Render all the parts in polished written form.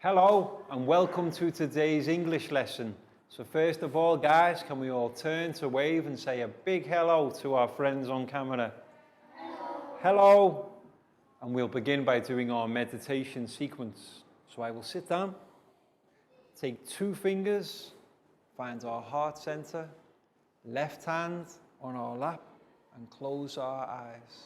Hello and welcome to today's English lesson. So first of all, guys, can we all turn to wave and say a big hello to our friends on camera? Hello. And we'll begin by doing our meditation sequence. So I will sit down, take 2 fingers, find our heart center, left hand on our lap, and close our eyes.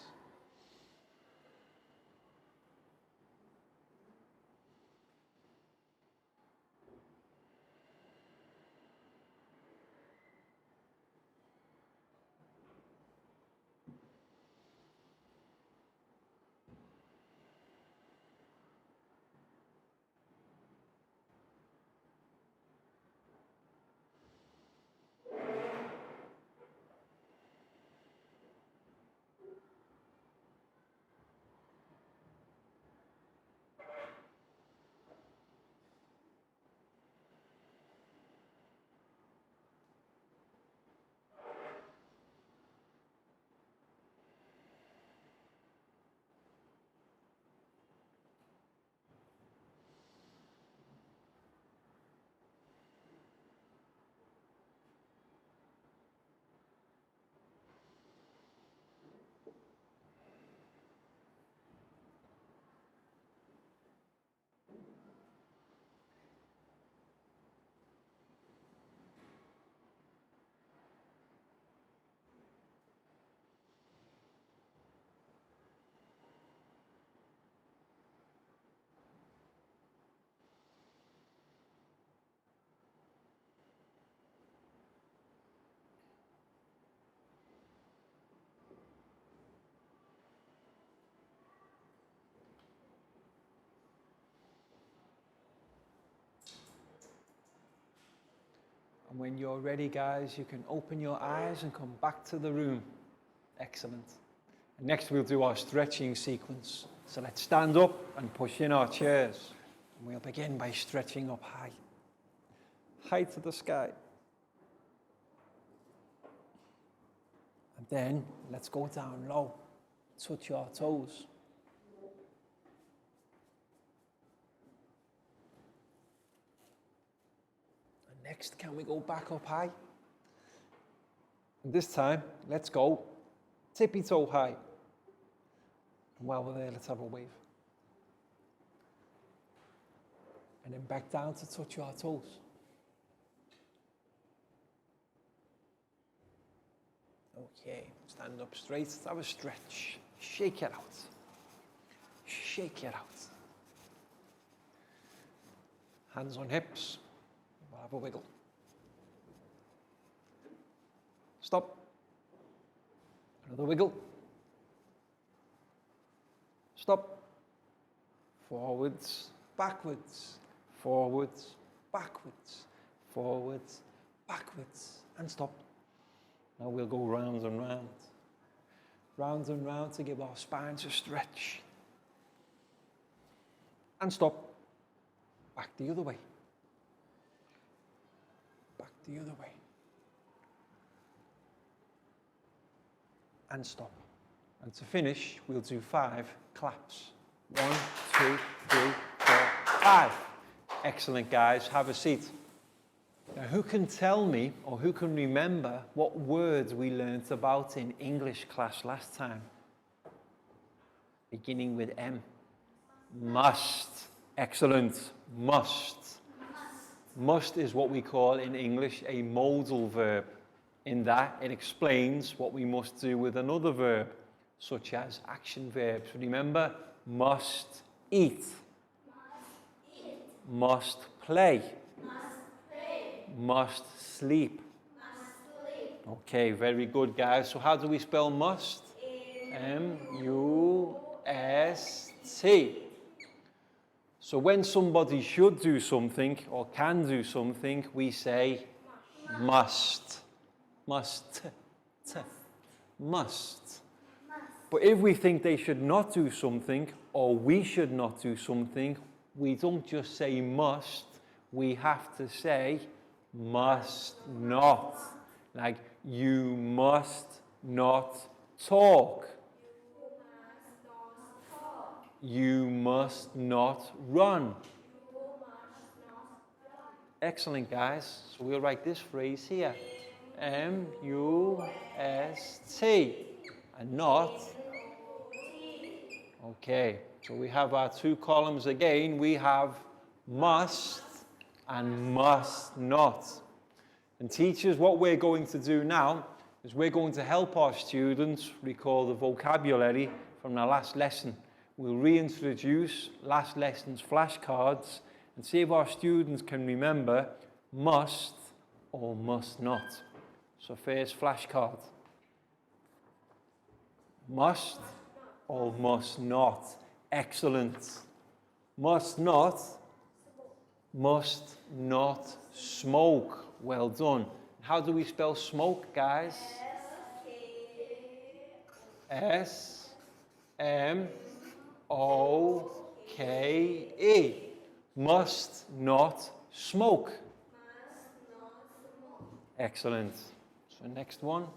And when you're ready, guys, you can open your eyes and come back to the room. Excellent. And next we'll do our stretching sequence. So let's stand up and push in our chairs. And we'll begin by stretching up high. High to the sky. And then let's go down low. Touch your toes. Next, can we go back up high? And this time, let's go tippy-toe high. And while we're there, let's have a wave. And then back down to touch your toes. Okay, stand up straight, let's have a stretch. Shake it out. Shake it out. Hands on hips. Have a wiggle. Stop. Another wiggle. Stop. Forwards, backwards, forwards, backwards, forwards, backwards, and stop. Now we'll go round and round. Round and round to give our spines a stretch. And stop. Back the other way. The other way. And stop. And to finish, we'll do 5 claps. 1, 2, 3, 4, 5. Excellent, guys. Have a seat. Now, who can tell me, or who can remember, what words we learnt about in English class last time? Beginning with M. Must. Excellent. Must. Must is what we call in English a modal verb, in that it explains what we must do with another verb, such as action verbs. Remember, must eat, must play, must sleep. Okay, very good, guys. So how do we spell must? M-U-S-T. So when somebody should do something or can do something, we say must. Must. Must. But if we think they should not do something or we should not do something, we don't just say must, we have to say must not. Like, you must not talk. You must not run. Excellent, guys. So we'll write this phrase here. M-U-S-T. And not. Okay, so we have our two columns again. We have must and must not. And teachers, what we're going to do now is we're going to help our students recall the vocabulary from the last lesson. We'll reintroduce last lesson's flashcards and see if our students can remember must or must not. So first flashcard. Must or must not. Excellent. Must not smoke. Well done. How do we spell smoke, guys? S-M-O-K-E. Must not smoke. Excellent. So next one.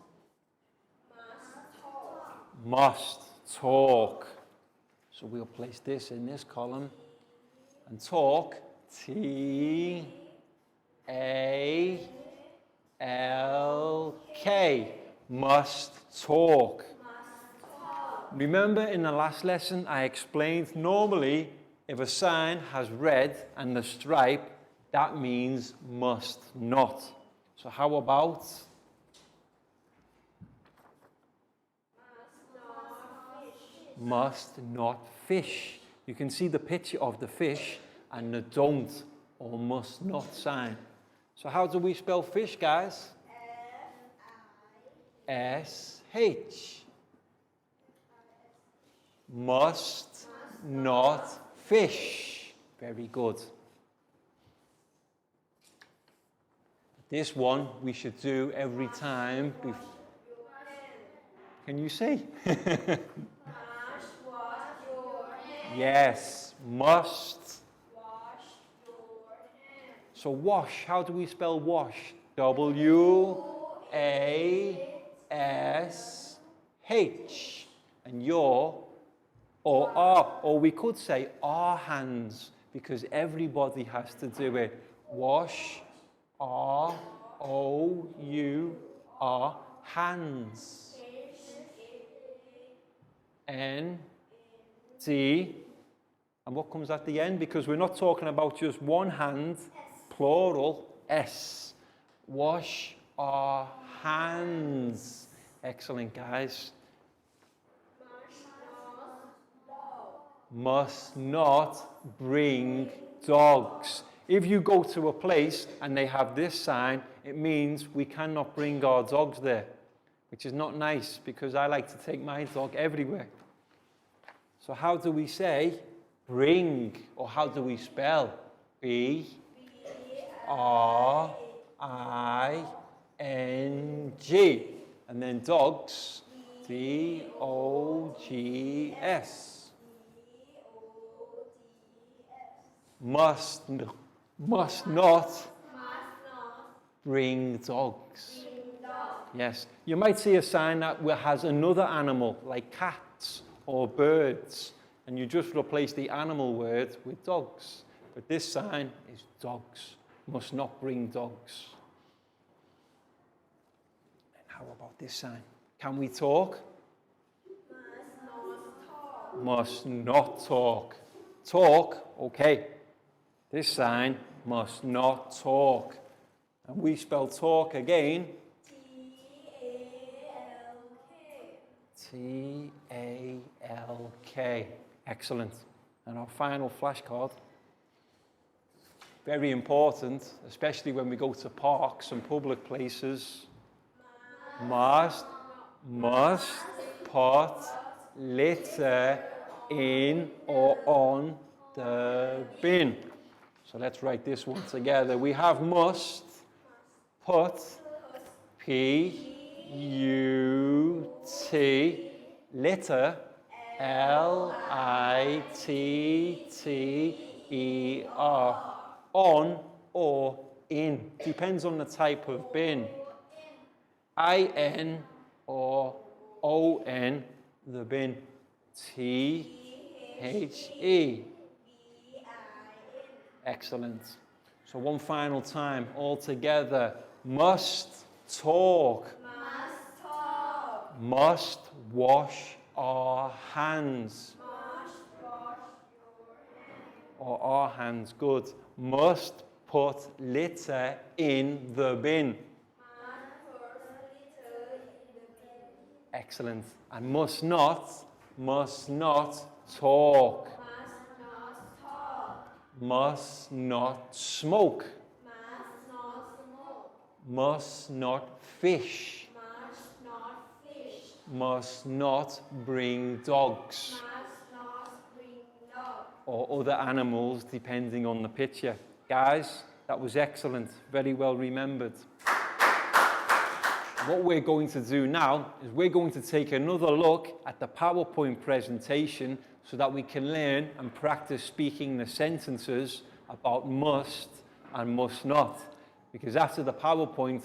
Must talk. So we'll place this in this column. And talk, T-A-L-K. Must talk. Remember in the last lesson I explained normally if a sign has red and the stripe, that means must not. So how about must not fish? You can see the picture of the fish and the don't or must not sign. So how do we spell fish, guys? S-H. Must not fish. Very good. This one we should do every time. Can you see? Yes, must. So wash, how do we spell wash? W-A-S-H. And your, or our, or we could say our hands, because everybody has to do it. Wash, R-O-U-R, hands. N-D. And what comes at the end? Because we're not talking about just one hand, plural, S. Wash our hands. Excellent, guys. Must not bring dogs. If you go to a place and they have this sign, it means we cannot bring our dogs there, which is not nice because I like to take my dog everywhere. So how do we say bring, or how do we spell? B-R-I-N-G. And then dogs, D-O-G-S. Must not bring dogs. Yes. You might see a sign that has another animal, like cats or birds, and you just replace the animal word with dogs. But this sign is dogs. Must not bring dogs. And how about this sign? Can we talk? Must not talk. Talk, okay. This sign, must not talk. And we spell talk again. T-A-L-K. T-A-L-K. Excellent. And our final flashcard. Very important, especially when we go to parks and public places. Must put litter in or on the bin. So let's write this one together. We have must put, P-U-T, litter, L-I-T-T-E-R, on or in. Depends on the type of bin. I-N or O-N, the bin. T-H-E. Excellent. So one final time, all together. Must talk. Must talk. Must wash our hands. Must wash your hands. Or our hands, good. Must put litter in the bin. Must put litter in the bin. Excellent. And must not talk. Must not talk. Must not smoke. Must not smoke. Must not fish. Must not fish. Must not bring dogs. Must not bring dogs. Or other animals, depending on the picture. Guys, that was excellent. Very well remembered. What we're going to do now is we're going to take another look at the PowerPoint presentation so that we can learn and practice speaking the sentences about must and must not. Because after the PowerPoint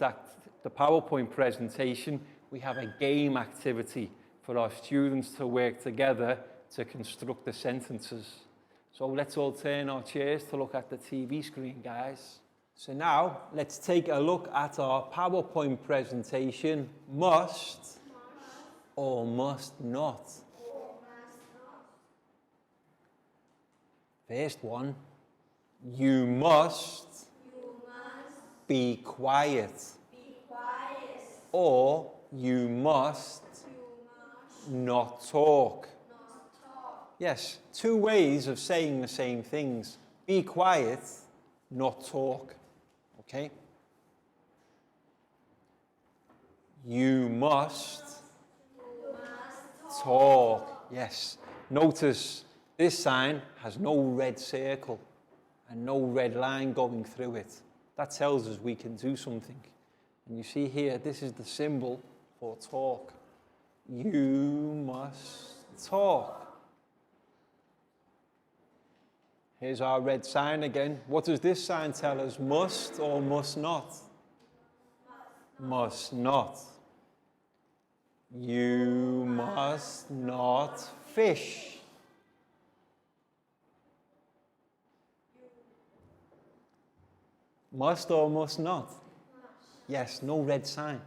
presentation, we have a game activity for our students to work together to construct the sentences. So let's all turn our chairs to look at the TV screen, guys. So now, let's take a look at our PowerPoint presentation. Must or must not? First one, you must be quiet. Or you must not talk. Yes, two ways of saying the same things. Be quiet, not talk. Okay? You must talk. Yes. Notice this sign has no red circle and no red line going through it. That tells us we can do something. And you see here, this is the symbol for talk. You must talk. Here's our red sign again. What does this sign tell us? Must or must not? Must not. You must not fish. Must or must not? Yes, no red sign.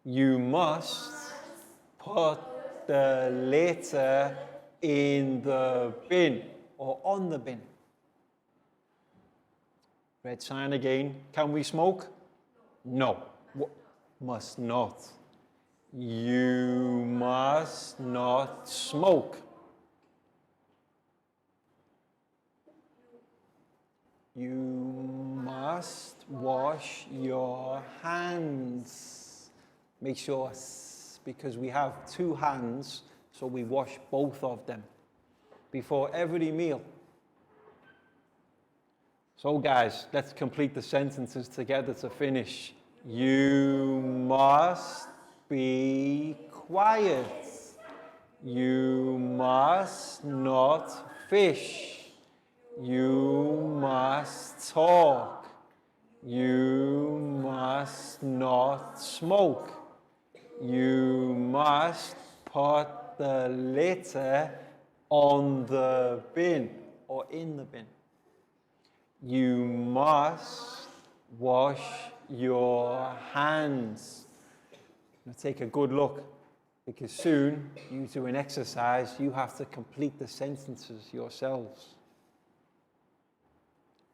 You must put the litter in the bin. Or on the bin. Red sign again. Can we smoke? No. Must not. You must not smoke. You must wash your hands. Make sure, because we have two hands, so we wash both of them before every meal. So guys, let's complete the sentences together to finish. You must be quiet. You must not fish. You must talk. You must not smoke. You must put the litter on the bin or in the bin. You must wash your hands. Now take a good look, because soon you do an exercise, you have to complete the sentences yourselves.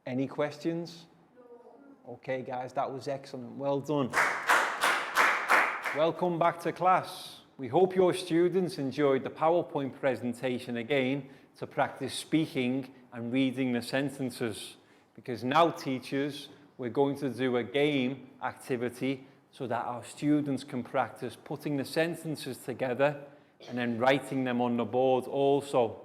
Any questions? No. Okay guys, that was excellent. Well done. Welcome back to class. We hope your students enjoyed the PowerPoint presentation again to practice speaking and reading the sentences. Because now, teachers, we're going to do a game activity so that our students can practice putting the sentences together and then writing them on the board also.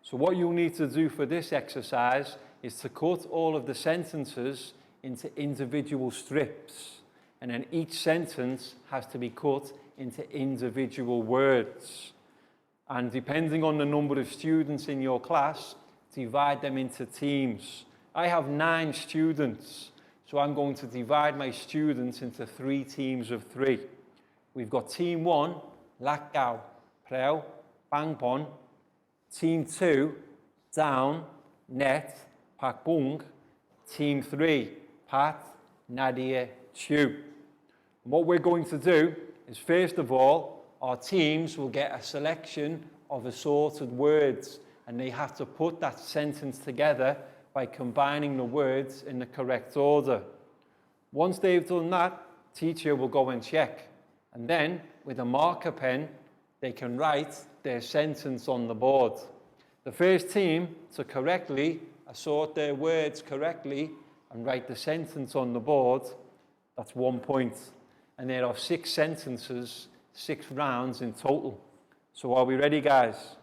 So what you'll need to do for this exercise is to cut all of the sentences into individual strips. And then each sentence has to be cut into individual words. And depending on the number of students in your class, divide them into teams. I have 9 students, so I'm going to divide my students into 3 teams of 3. We've got team 1, Lakgau, Preu, Bangpon. Team 2, Down, Net, Pakbung. Team 3, Pat, Nadia, Chu. And what we're going to do is, first of all, our teams will get a selection of assorted words, and they have to put that sentence together by combining the words in the correct order. Once they've done that, teacher will go and check. And then, with a marker pen, they can write their sentence on the board. The first team to correctly assort their words correctly and write the sentence on the board, that's 1 point. And there are 6 sentences, 6 rounds in total. So are we ready, guys?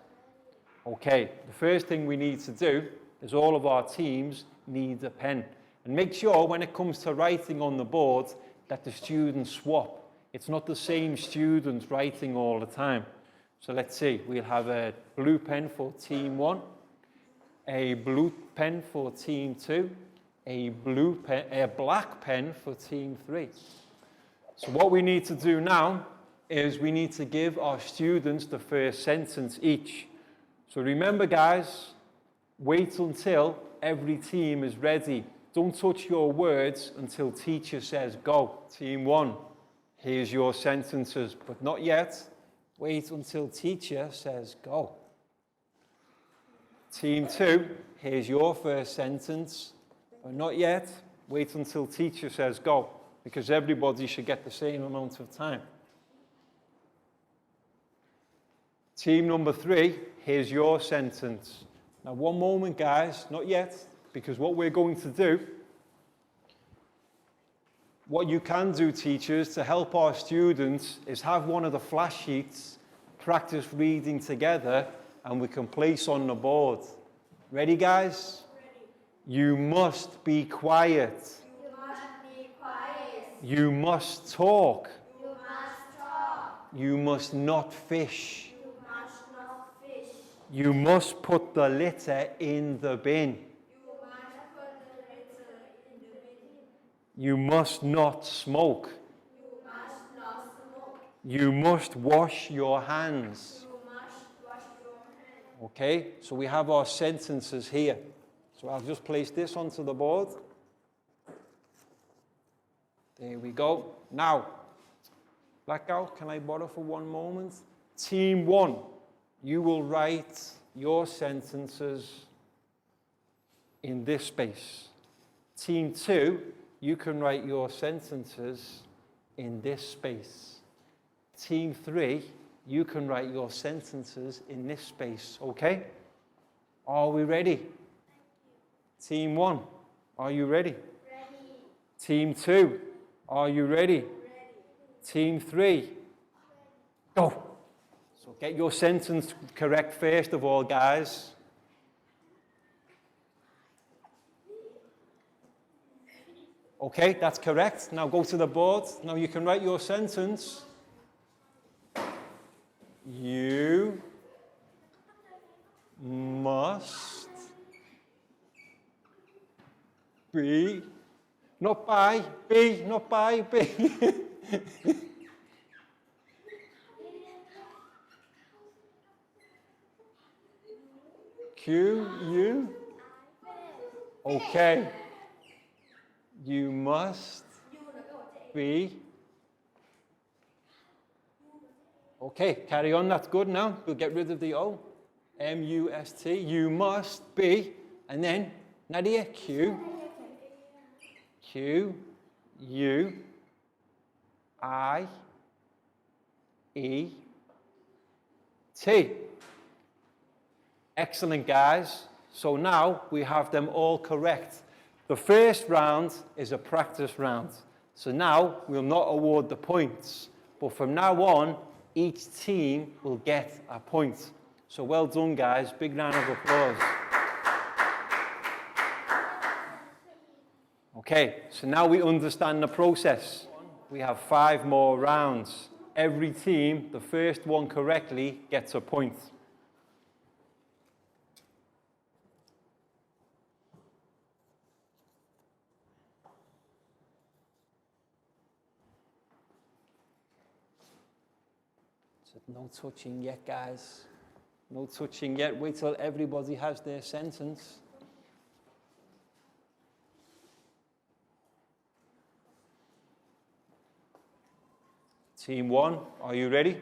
Okay, the first thing we need to do is all of our teams need a pen. And make sure when it comes to writing on the board that the students swap. It's not the same students writing all the time. So let's see, we'll have a blue pen for team 1, a blue pen for team 2, a black pen for team 3. So what we need to do now is we need to give our students the first sentence each. So remember, guys, wait until every team is ready. Don't touch your words until teacher says go. Team 1, here's your sentences, but not yet. Wait until teacher says go. Team 2, here's your first sentence, but not yet. Wait until teacher says go, because everybody should get the same amount of time. Team number 3, here's your sentence. Now, one moment, guys, not yet, because what we're going to do, what you can do, teachers, to help our students is have one of the flash sheets, practice reading together, and we can place on the board. Ready, guys? Ready. You must be quiet. You must be quiet. You must talk. You must talk. You must not fish. You must not fish. You must put the litter in the bin. You must put the litter in the bin. You must not smoke. You must not smoke. You must wash your hands. You must wash your hands. Okay, so we have our sentences here. So I'll just place this onto the board. There we go. Now, Blackout, can I borrow for 1 moment? Team 1, you will write your sentences in this space. Team 2, you can write your sentences in this space. Team 3, you can write your sentences in this space, okay? Are we ready? Team 1, are you ready? Ready. Team 2, are you ready? Ready. Team 3, go. So get your sentence correct first of all, guys. Okay, that's correct. Now go to the board. Now you can write your sentence. You must be, not by, be, not by, be. Q, you. Okay. You must be. Okay, carry on, that's good now. We'll get rid of the O. M-U-S-T. You must be. And then, Nadia, Q. Q, U, I, E, T. Excellent, guys. So now we have them all correct. The first round is a practice round. So now we'll not award the points, but from now on, each team will get a point. So well done, guys. Big round of applause. Okay, so now we understand the process. We have 5 more rounds. Every team, the first one correctly, gets a point. So no touching yet, guys. No touching yet. Wait till everybody has their sentence. Team 1, are you ready?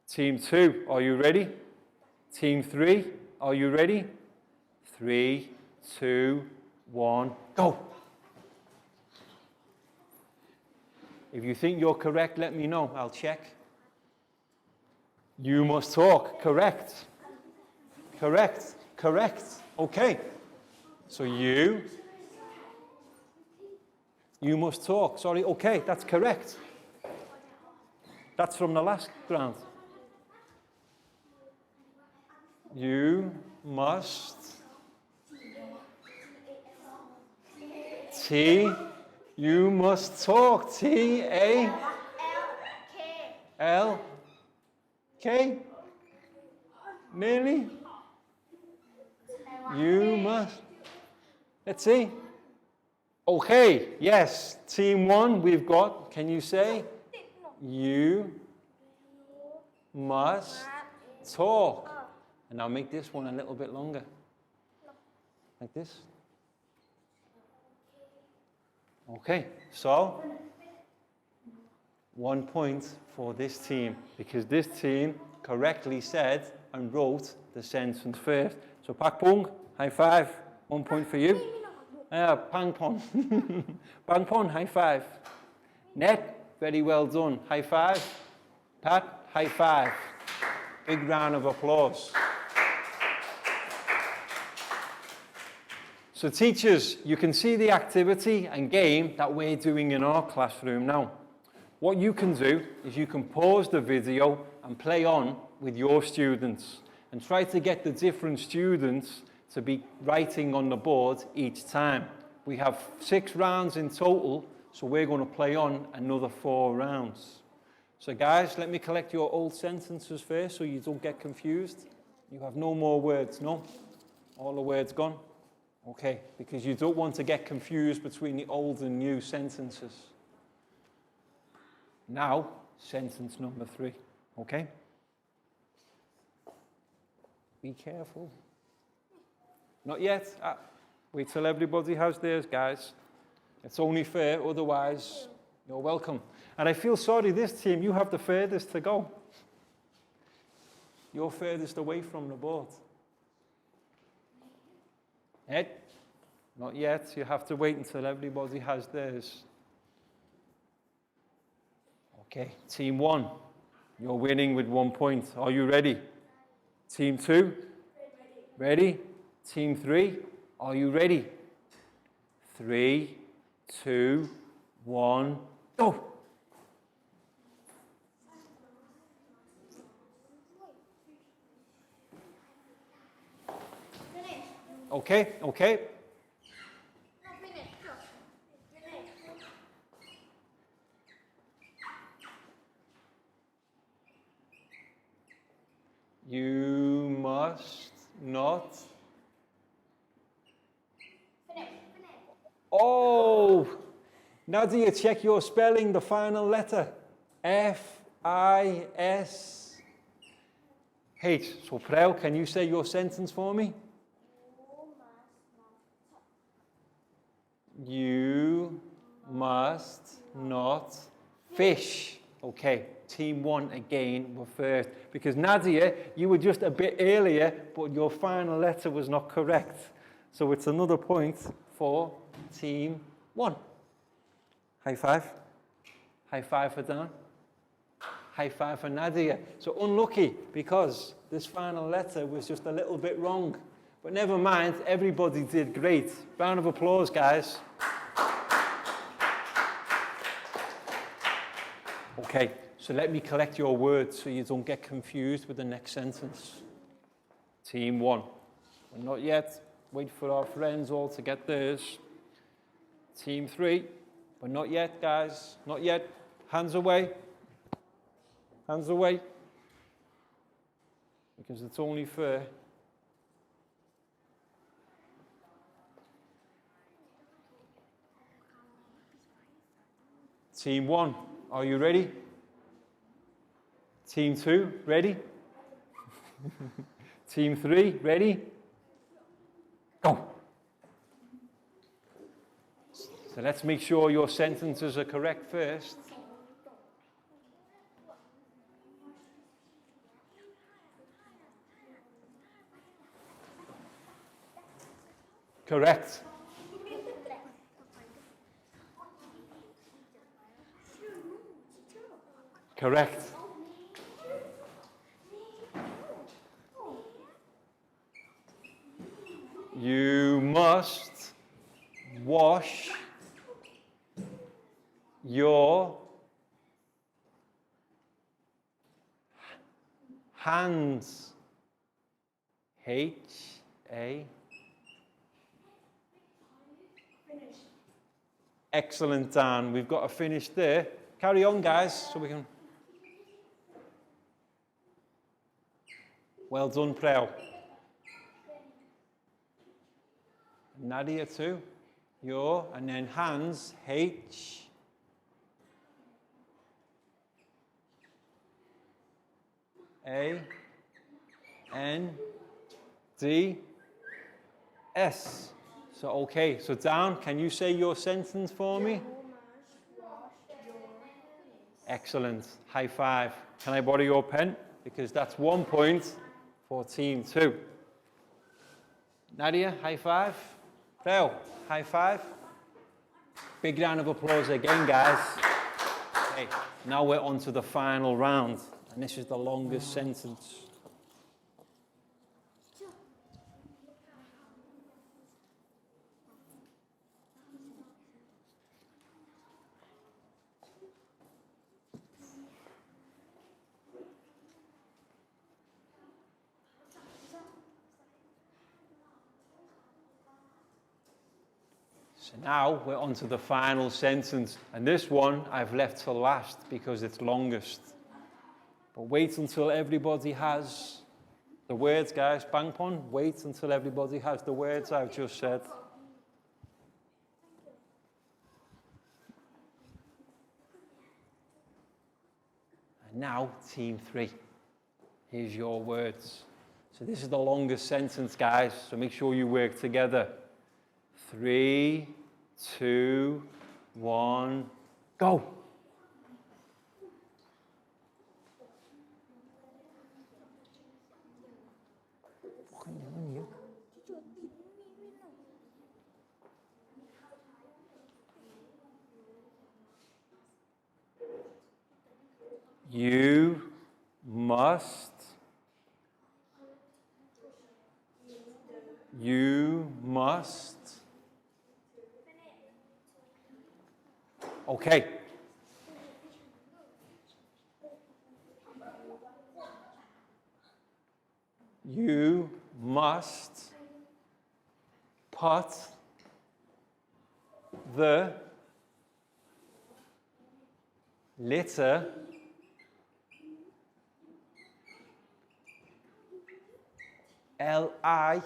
Team 2, are you ready? Team 3, are you ready? 3, 2, 1, go! If you think you're correct, let me know. I'll check. You must talk. Correct. Correct. Correct. Okay. So you must talk. Sorry. Okay, that's correct. That's from the last round. You must you must talk. T-A-L-K. Nearly. You must. Let's see. Okay, yes. Team 1, we've got, can you say? You must talk. And I'll make this one a little bit longer. Like this. Okay, so 1 point for this team, because this team correctly said and wrote the sentence first. So Pakpong, high five. 1 point for you. Pangpon. Pangpon, high five. Net, very well done. High five. Pat, high five. Big round of applause. So teachers, you can see the activity and game that we're doing in our classroom now. What you can do is you can pause the video and play on with your students and try to get the different students to be writing on the board each time. We have 6 rounds in total, so we're going to play on another 4 rounds. So guys, let me collect your old sentences first so you don't get confused. You have no more words, no? All the words gone? Okay, because you don't want to get confused between the old and new sentences. Now, sentence number 3, okay? Be careful. Not yet. Wait till everybody has theirs, guys. It's only fair, otherwise, you're welcome. And I feel sorry, this team, you have the furthest to go. You're furthest away from the board. Ed? Not yet. You have to wait until everybody has theirs. Okay, team 1, you're winning with 1 point. Are you ready? Team 2? Ready? Team 3, are you ready? 3, 2, 1, go! Okay, okay. You must not. Oh, Nadia, check your spelling, the final letter. F-I-S-H. So, Prel, can you say your sentence for me? You must not fish. Okay, team 1 again were first. Because Nadia, you were just a bit earlier, but your final letter was not correct. So it's another point for team 1. High five. High five for Dan. High five for Nadia. So unlucky, because this final letter was just a little bit wrong. But never mind, everybody did great. Round of applause, guys. Okay, so let me collect your words so you don't get confused with the next sentence. Team 1. But not yet. Wait for our friends all to get theirs. Team 3. But not yet, guys. Not yet. Hands away. Hands away. Because it's only fair. Team 1, are you ready? Team 2, ready? Team 3, ready? Go! So let's make sure your sentences are correct first. Correct. Correct. You must wash your hands. H-A. Excellent, Dan. We've got to finish there. Carry on, guys, so we can... Well done, Prel. Nadia too. Your, and then hands, H. A. N. D. S. So, okay, so Dan, can you say your sentence for me? Excellent. High five. Can I borrow your pen? Because that's 1 point for team 2. Nadia, high five. Prel, high five. Big round of applause again, guys. Okay, now we're on to the final round, and this is the longest sentence. So now we're on to the final sentence, and this one I've left to last because it's longest. But wait until everybody has the words, guys. Bangpon, wait until everybody has the words I've just said. And now, team 3. Here's your words. So this is the longest sentence, guys, so make sure you work together. 3, 2, 1, go. You must. You must. Okay. You must put the letter L-I-T-T-E-R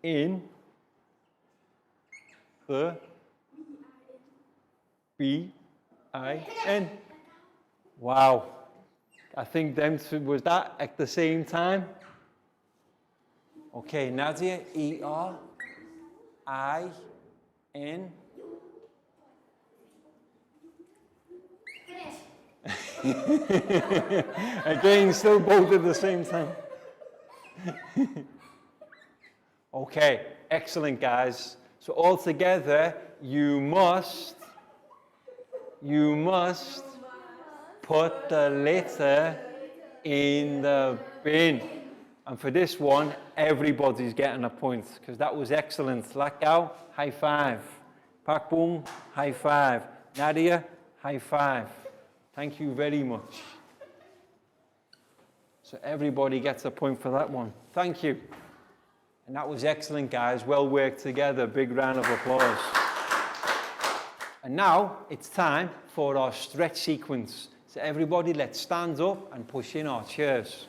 in the B-I-N. Wow. I think them two, was that at the same time? Okay, Nadia, E-R-I-N. Again, still both at the same time. Okay, excellent, guys. So all together, you must put the letter in the bin. And for this one, everybody's getting a point, because that was excellent. Lakau, high five. Pak Bung, high five. Nadia, high five. Thank you very much. So everybody gets a point for that one. Thank you. And that was excellent, guys. Well worked together. Big round of applause. And now it's time for our stretch sequence. So everybody, let's stand up and push in our chairs.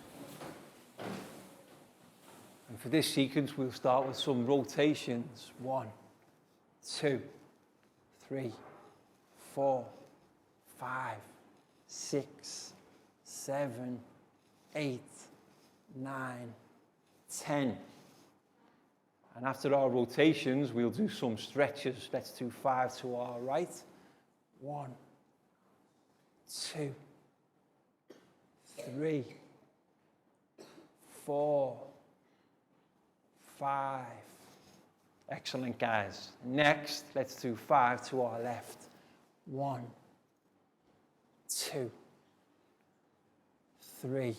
And for this sequence, we'll start with some rotations. 1, 2, 3, 4, 5, 6, 7, 8, 9, 10. And after our rotations, we'll do some stretches. Let's do 5 to our right. 1, 2, 3, 4, 5. Excellent, guys. Next, let's do 5 to our left. 1, 2, 3,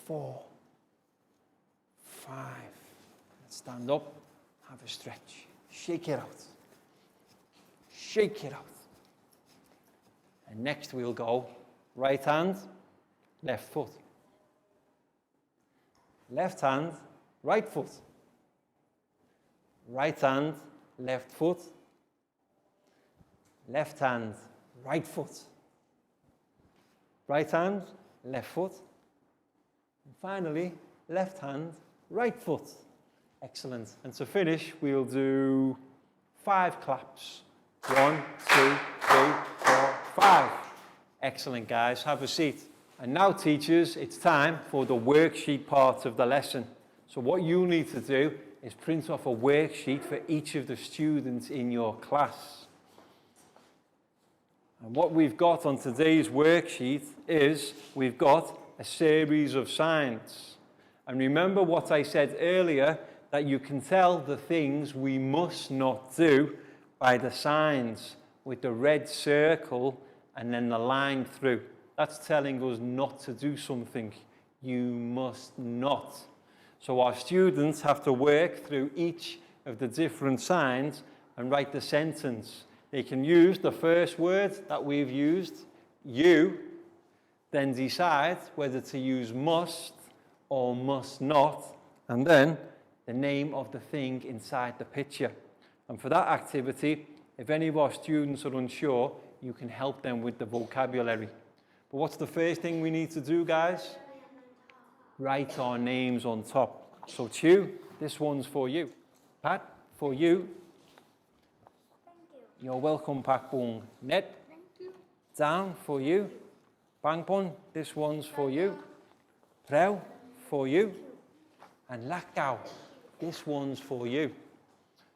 4, 5. Let's stand up, have a stretch. Shake it out. Shake it out. And next we'll go right hand, left foot. Left hand, right foot. Right hand, left foot. Left hand, right foot. Right hand, left foot. And finally, left hand, right foot. Excellent. And to finish, we'll do 5 claps. 1, 2, 3, 4, 5. Excellent, guys. Have a seat. And now, teachers, it's time for the worksheet part of the lesson. So what you need to do is print off a worksheet for each of the students in your class. And what we've got on today's worksheet is we've got a series of signs. And remember what I said earlier, that you can tell the things we must not do by the signs with the red circle and then the line through. That's telling us not to do something. You must not. So our students have to work through each of the different signs and write the sentence. They can use the first word that we've used, you, then decide whether to use must or must not, and then the name of the thing inside the picture. And for that activity, if any of our students are unsure, you can help them with the vocabulary. But what's the first thing we need to do, guys? Write our names on top. So Chu, this one's for you. Pat, for you. Thank you. You're welcome, Pak Bung. Net, Thank you. down for you. Bangpon, this one's for you. Preu, for you. And Lakau, this one's for you.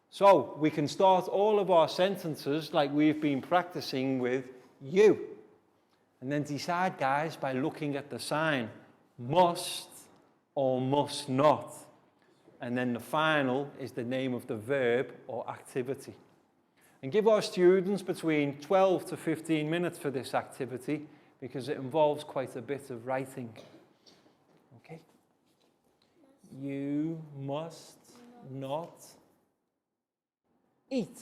So we can start all of our sentences like we've been practicing with you. And then decide, guys, by looking at the sign, must or must not. And then the final is the name of the verb or activity. And give our students between 12 to 15 minutes for this activity because it involves quite a bit of writing. Okay? You must not eat.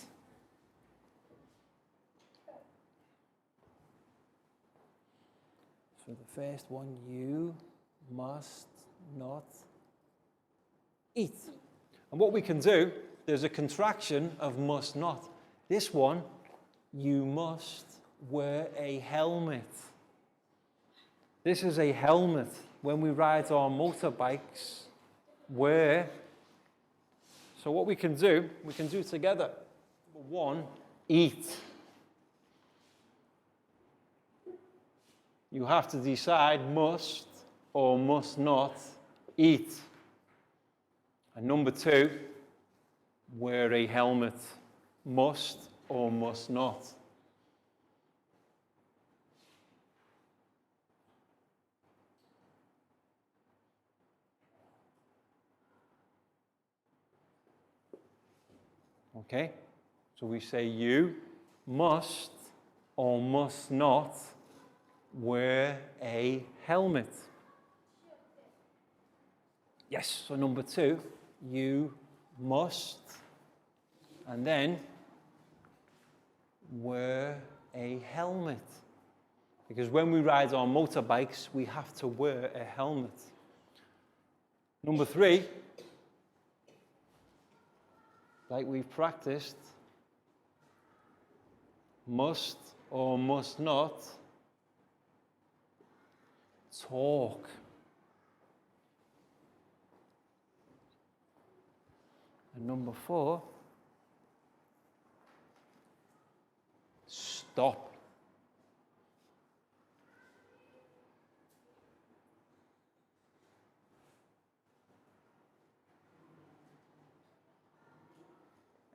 So the first one, you must not eat. And what we can do, there's a contraction of must not. This one, you must wear a helmet. This is a helmet. When we ride our motorbikes, wear. So what we can do together. Number 1, eat. You have to decide must or must not eat. And number 2, wear a helmet. Must or must not. Okay? So we say you must or must not wear a helmet. Yes, so number 2, you must, and then wear a helmet. Because when we ride our motorbikes, we have to wear a helmet. Number 3, like we've practiced, must or must not talk. And number 4, stop.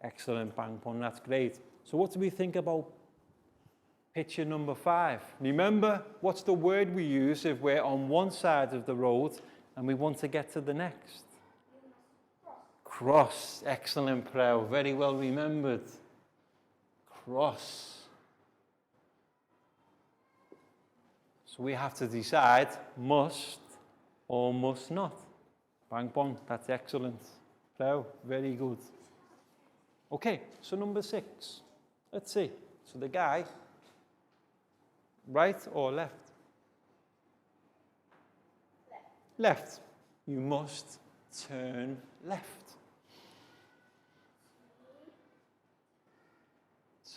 Excellent, Bangpon, that's great. So what do we think about Picture number 5. Remember, what's the word we use if we're on one side of the road and we want to get to the next? Cross. Excellent, Prel. Very well remembered. Cross. So we have to decide must or must not. Bang bang, that's excellent. Prel, very good. Okay, so number 6. Let's see. So the guy, right or left? Left. You must turn left.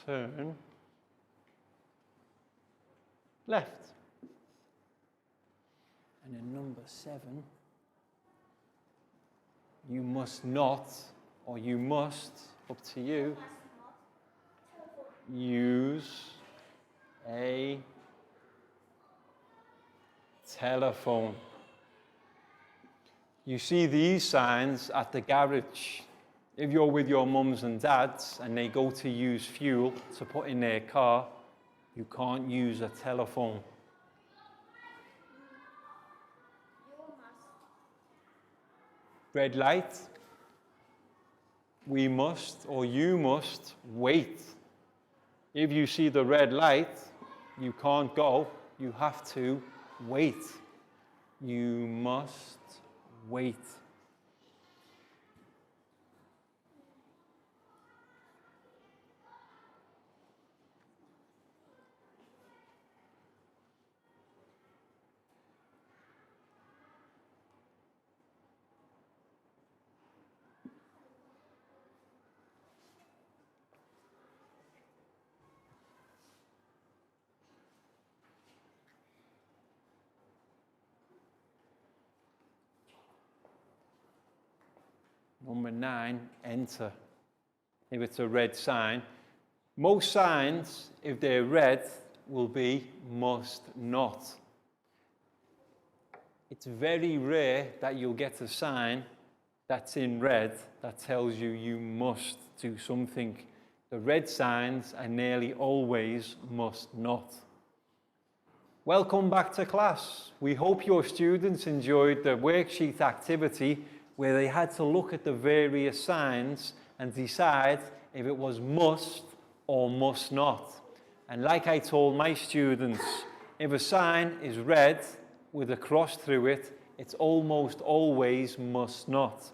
Turn left. And then number 7, you must not, or you must, up to you, use a telephone. You see these signs at the garage. If you're with your mums and dads and they go to use fuel to put in their car, you can't use a telephone. Red light. We must, or you must, wait. If you see the red light, you can't go. You have to wait. You must wait. Number 9, enter. If it's a red sign. Most signs, if they're red, will be must not. It's very rare that you'll get a sign that's in red that tells you you must do something. The red signs are nearly always must not. Welcome back to class. We hope your students enjoyed the worksheet activity where they had to look at the various signs and decide if it was must or must not. And like I told my students, if a sign is red with a cross through it, it's almost always must not.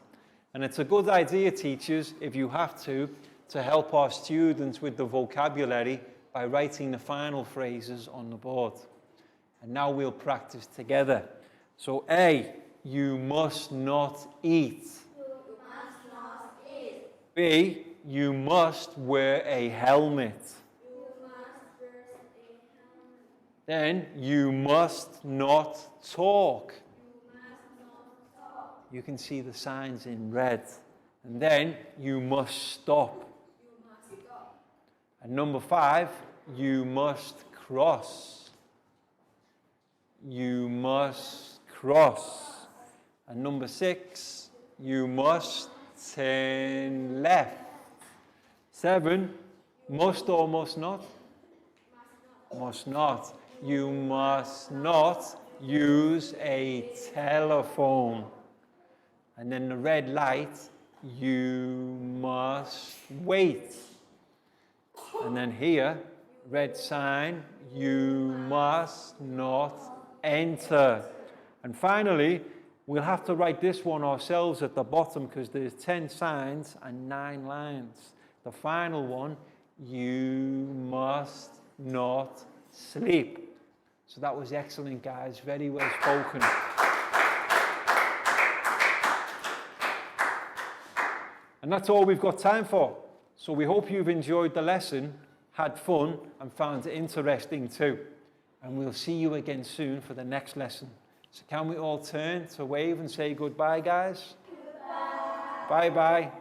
And it's a good idea, teachers, if you have to help our students with the vocabulary by writing the final phrases on the board. And now we'll practice together. So A, you must not eat. You must not eat. B, you must wear a helmet. You must wear a helmet. Then you must not talk. You must not talk. You can see the signs in red. And then you must stop. You must stop. And number 5, you must cross. You must cross. And number 6, you must turn left. 7, must or must not? Must not. You must not use a telephone. And then the red light, you must wait. And then here, red sign, you must not enter. And finally, we'll have to write this one ourselves at the bottom because there's 10 signs and 9 lines. The final one, you must not sleep. So that was excellent, guys. Very well spoken. And that's all we've got time for. So we hope you've enjoyed the lesson, had fun, and found it interesting too. And we'll see you again soon for the next lesson. So can we all turn to wave and say goodbye, guys? Goodbye. Bye-bye.